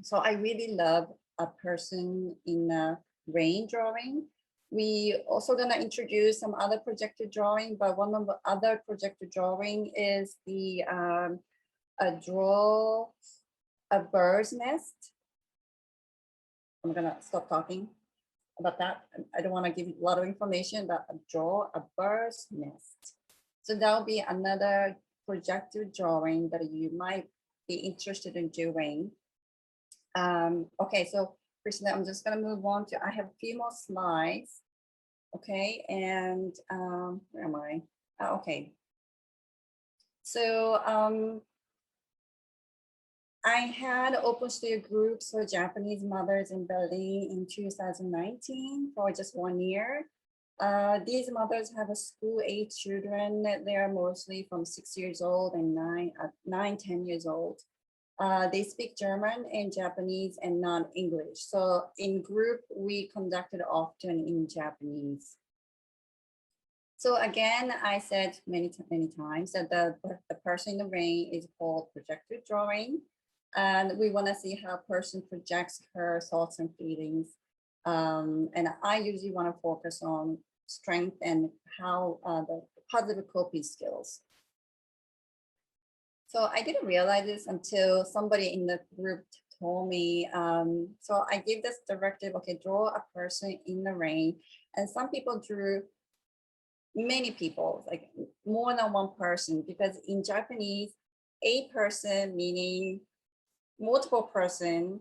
So I really love a person in a rain drawing. We also gonna introduce some other projected drawing, but one of the other projected drawing is the draw a bird's nest. I'm gonna stop talking about that. I don't want to give you a lot of information, but draw a bird's nest. So that'll be another projected drawing that you might be interested in doing. Okay, so Christina, I'm just gonna move on to, I have a few more slides. Okay, and where am I? Okay. So I had open studio groups for Japanese mothers in Berlin in 2019 for just 1 year. These mothers have a school-age children. They are mostly from 6 years old and 10 years old. They speak German and Japanese and non-English. So in group, we conducted often in Japanese. So again, I said many times that the person in the rain is called projected drawing. And we want to see how a person projects her thoughts and feelings. And I usually want to focus on strength and how the positive coping skills. So I didn't realize this until somebody in the group told me. So I gave this directive, okay, draw a person in the rain. And some people drew many people, like more than one person, because in Japanese, a person meaning multiple person,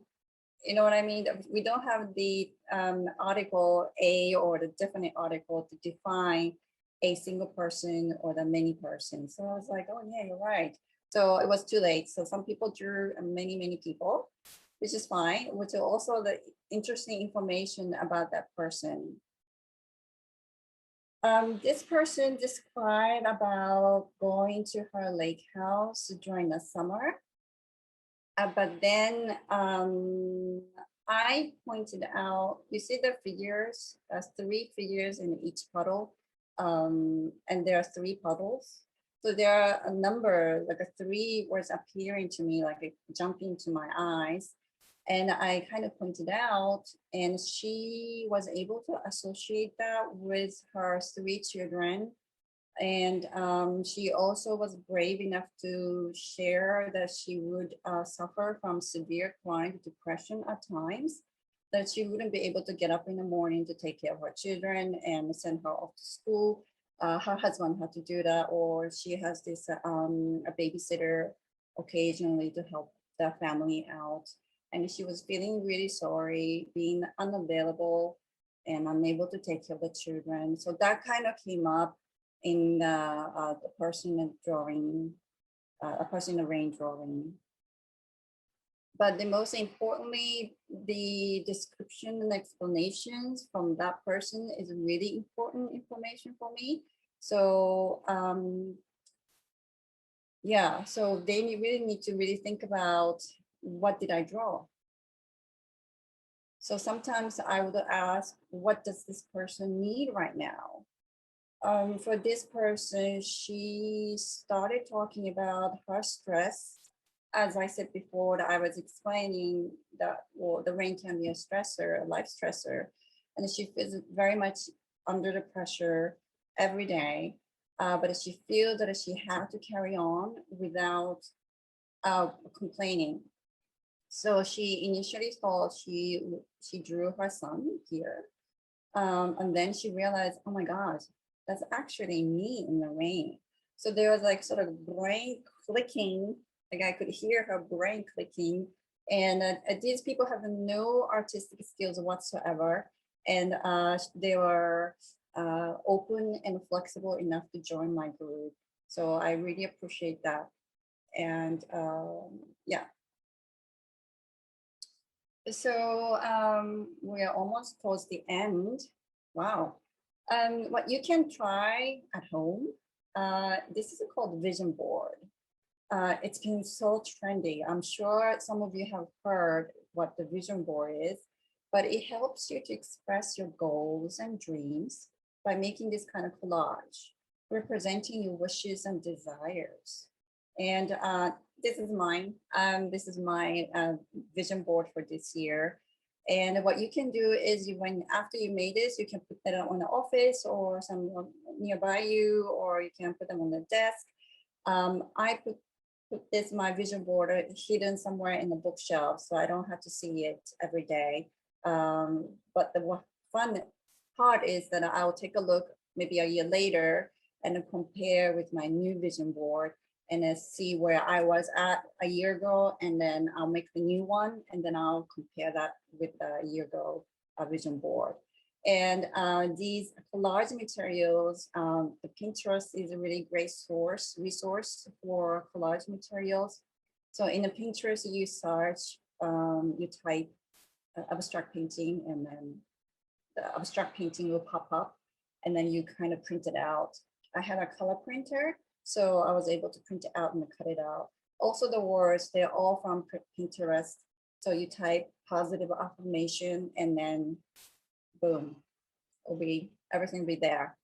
you know what I mean? We don't have the article a or the definite article to define a single person or the many person. So I was like, oh yeah, you're right. So it was too late. So some people drew many people, which is fine, which is also the interesting information about that person. This person described about going to her lake house during the summer. But then I pointed out, you see the figures, 3 figures in each puddle, and there are 3 puddles. So there are a number, like a 3 was appearing to me, like it jumping to my eyes. And I kind of pointed out, and she was able to associate that with her 3 children. And she also was brave enough to share that she would suffer from severe chronic depression at times, that she wouldn't be able to get up in the morning to take care of her children and send her off to school. Her husband had to do that, or she has this a babysitter occasionally to help the family out. And she was feeling really sorry, being unavailable and unable to take care of the children. So that kind of came up in the person in drawing, a person in the rain drawing. But the most importantly, the description and explanations from that person is really important information for me. So yeah, so they really need to really think about, what did I draw? So sometimes I would ask, what does this person need right now? For this person, she started talking about her stress as I said before, that I was explaining that, well, the rain can be a stressor, a life stressor, and she feels very much under the pressure every day. But she feels that she had to carry on without complaining. So she initially thought she drew her son here, and then she realized, oh my God, that's actually me in the rain. So there was like sort of brain clicking, like I could hear her brain clicking. And these people have no artistic skills whatsoever. And they were open and flexible enough to join my group. So I really appreciate that. And yeah. So we are almost towards the end. Wow. What you can try at home, this is called vision board. It's been so trendy. I'm sure some of you have heard what the vision board is, but it helps you to express your goals and dreams by making this kind of collage, representing your wishes and desires. And this is mine. This is my vision board for this year. And what you can do is after you made this, you can put that on the office or some nearby you, or you can put them on the desk. I put this, my vision board, hidden somewhere in the bookshelf, so I don't have to see it every day. But the fun part is that I'll take a look maybe a year later and compare with my new vision board and then see where I was at a year ago, and then I'll make the new one, and then I'll compare that with a year ago vision board. And these collage materials, the Pinterest is a really great resource for collage materials. So in the Pinterest, you search, you type abstract painting, and then the abstract painting will pop up, and then you kind of print it out. I have a color printer, so I was able to print it out and cut it out. Also the words, they're all from Pinterest. So you type positive affirmation, and then boom, everything will be there.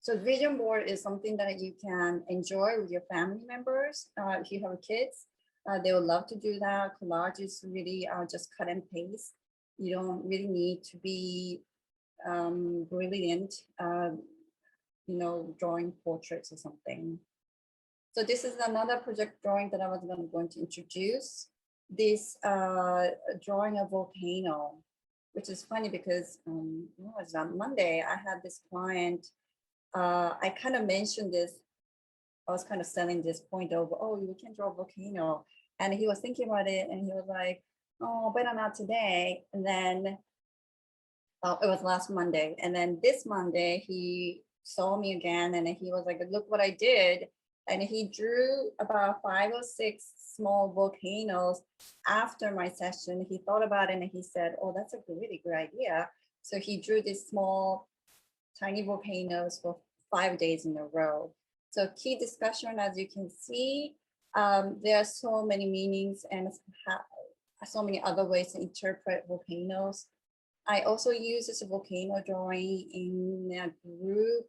So vision board is something that you can enjoy with your family members. If you have kids, they would love to do that. Collage is really just cut and paste. You don't really need to be brilliant, drawing portraits or something. So this is another project drawing that I was going to introduce. This drawing a volcano, which is funny because it was on Monday, I had this client, I kind of mentioned this, I was kind of selling this point of, oh, you can draw a volcano. And he was thinking about it, and he was like, oh, better not today. And then it was last Monday. And then this Monday, he saw me again, and he was like, look what I did. And he drew about 5 or 6 small volcanoes after my session. He thought about it and he said, oh, that's a really good idea. So he drew these small, tiny volcanoes for 5 days in a row. So key discussion, as you can see, there are so many meanings and so many other ways to interpret volcanoes. I also use this volcano drawing in a group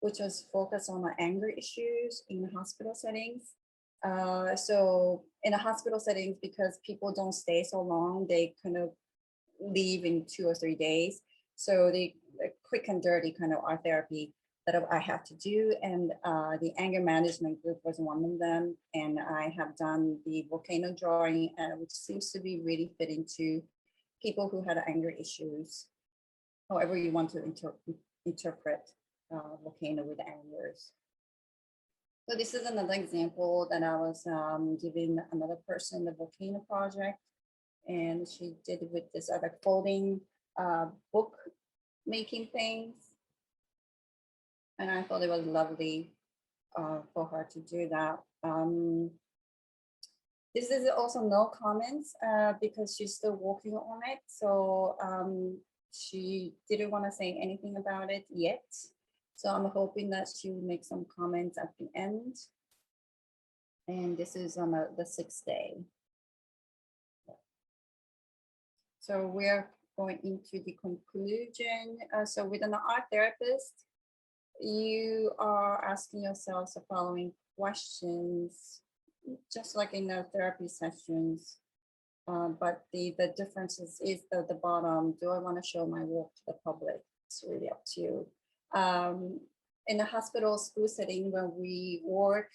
which was focused on anger issues in hospital settings. So in a hospital settings, because people don't stay so long, they kind of leave in 2 or 3 days. So the quick and dirty kind of art therapy that I have to do. And the anger management group was one of them. And I have done the volcano drawing, which seems to be really fitting to people who had anger issues, however you want to interpret volcano with angers. So this is another example that I was giving another person the volcano project, and she did it with this other folding book making things. And I thought it was lovely for her to do that. This is also no comments because she's still working on it. So she didn't want to say anything about it yet. So I'm hoping that she will make some comments at the end. And this is on the 6th day. So we're going into the conclusion. So with an art therapist, you are asking yourselves the following questions. just like in the therapy sessions. But the difference is the bottom. Do I want to show my work to the public? It's really up to you. In the hospital school setting, when we work,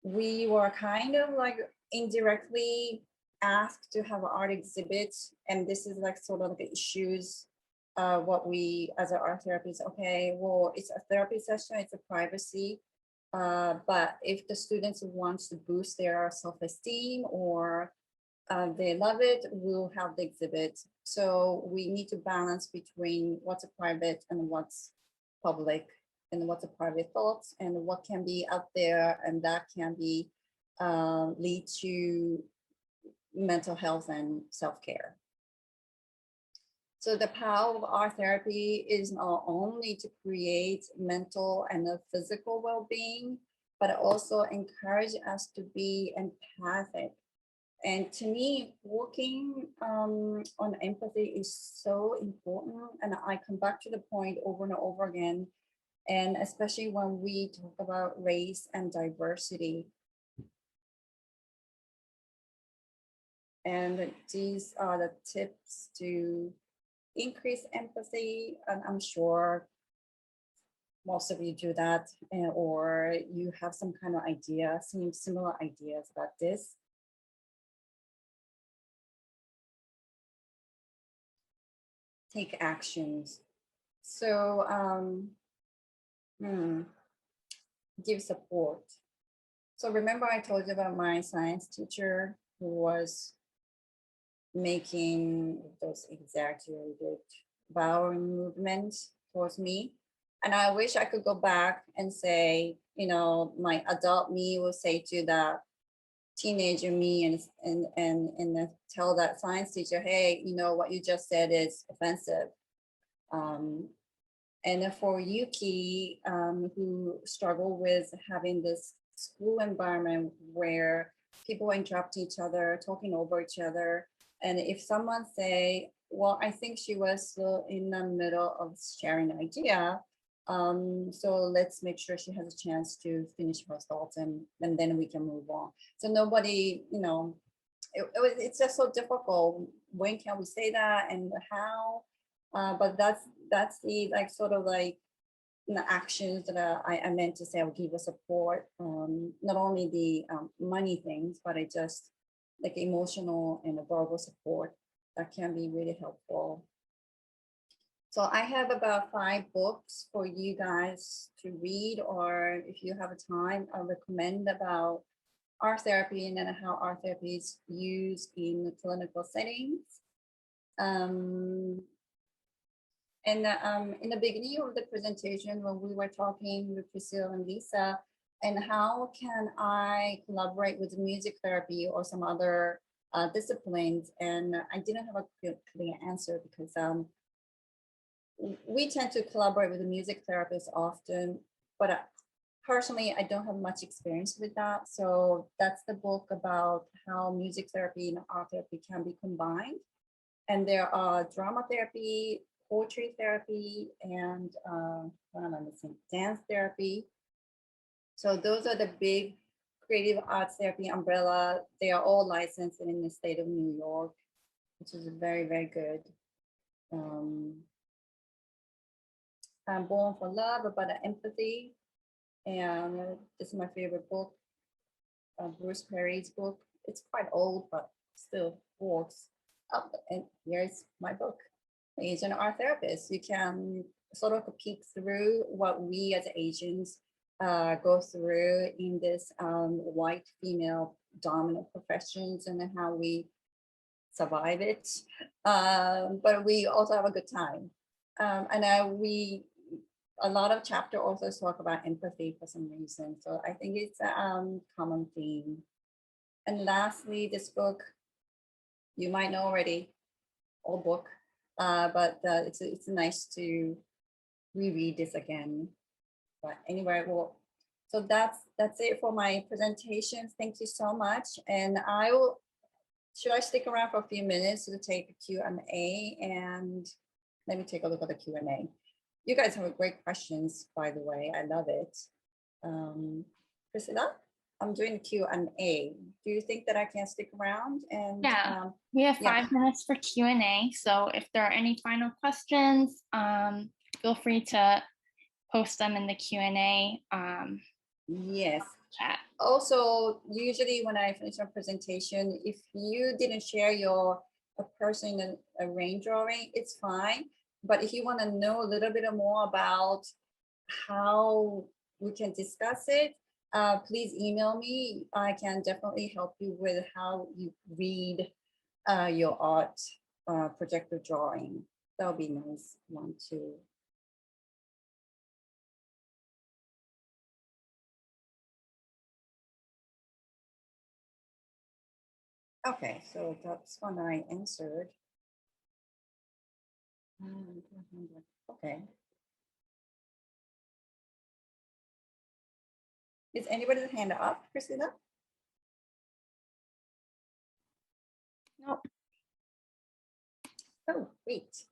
we were kind of like indirectly asked to have an art exhibit, and this is like sort of like issues. What we as an art therapist, okay, well, it's a therapy session, it's a privacy. But if the students wants to boost their self-esteem or they love it, we'll have the exhibit. So we need to balance between what's a private and what's public, and what's a private thoughts and what can be out there, and that can be lead to mental health and self-care. So the power of art therapy is not only to create mental and physical well-being, but also encourage us to be empathic. And to me, working on empathy is so important. And I come back to the point over and over again. And especially when we talk about race and diversity. And these are the tips to increase empathy. And I'm sure most of you do that, or you have some kind of idea, some similar ideas about this. Take actions. So give support. So remember I told you about my science teacher who was making those exaggerated bowing movements towards me. And I wish I could go back and say, you know, my adult me will say to the teenager me and tell that science teacher, hey, you know, what you just said is offensive. And for Yuki, who struggle with having this school environment where people interrupt each other, talking over each other. And if someone say, well, I think she was still in the middle of sharing an idea. So let's make sure she has a chance to finish her thoughts and then we can move on. So nobody, you know, it's just so difficult. When can we say that and how? But that's the like sort of like the actions that I meant to say I would give a support, not only the money things, but I just like emotional and verbal support that can be really helpful. So I have about 5 books for you guys to read, or if you have a time, I recommend about art therapy and then how art therapy is used in clinical settings. And in the beginning of the presentation, when we were talking with Priscilla and Lisa, and how can I collaborate with music therapy or some other disciplines, and I didn't have a clear answer because we tend to collaborate with the music therapist often, but personally, I don't have much experience with that. So that's the book about how music therapy and art therapy can be combined. And there are drama therapy, poetry therapy, and dance therapy. So those are the big creative arts therapy umbrella. They are all licensed in the state of New York, which is very, very good. I'm Born for Love, about empathy. And this is my favorite book, Bruce Perry's book. It's quite old, but still works. And here's my book, Asian Art Therapist. You can sort of peek through what we as Asians go through in this white female dominant professions and how we survive it. But we also have a good time. And a lot of chapter authors talk about empathy for some reason. So I think it's a common theme. And lastly, this book, you might know already, old book, but it's nice to reread this again. But anyway, well, so that's it for my presentations. Thank you so much. And should I stick around for a few minutes to take a Q&A? And let me take a look at the Q&A. You guys have great questions, by the way. I love it. Priscilla? I'm doing Q&A. Do you think that I can stick around? And Yeah. We have yeah. 5 minutes for Q&A. So if there are any final questions, feel free to post them in the Q&A Yes. chat. Also, usually when I finish a presentation, if you didn't share your a person in a rain drawing, it's fine. But if you want to know a little bit more about how we can discuss it, please email me. I can definitely help you with how you read your art projective drawing. That'll be nice one too. Okay, so that's one I answered. Okay. Is anybody's hand up, Christina? Nope. Oh, wait.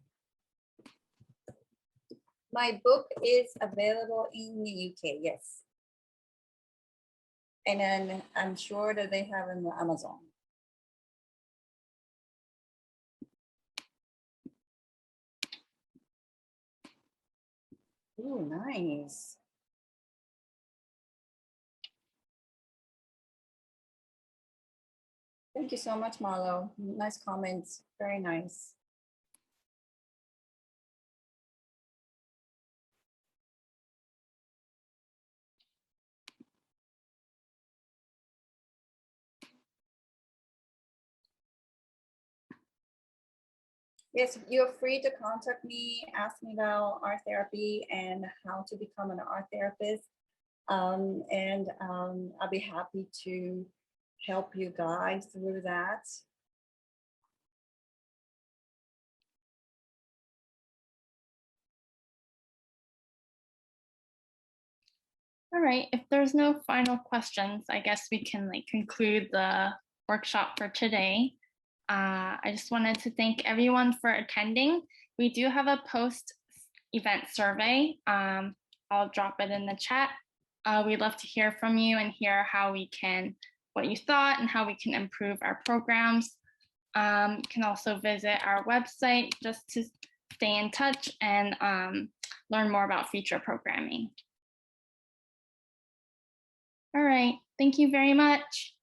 My book is available in the UK, yes. And then I'm sure that they have in Amazon. Ooh, nice. Thank you so much, Marlo. Nice comments, very nice. Yes, you're free to contact me, ask me about art therapy and how to become an art therapist. I'll be happy to help you guide through that. All right, if there's no final questions, I guess we can conclude the workshop for today. I just wanted to thank everyone for attending. We do have a post-event survey. I'll drop it in the chat. We'd love to hear from you and hear what you thought and how we can improve our programs. You can also visit our website just to stay in touch and learn more about future programming. All right, thank you very much.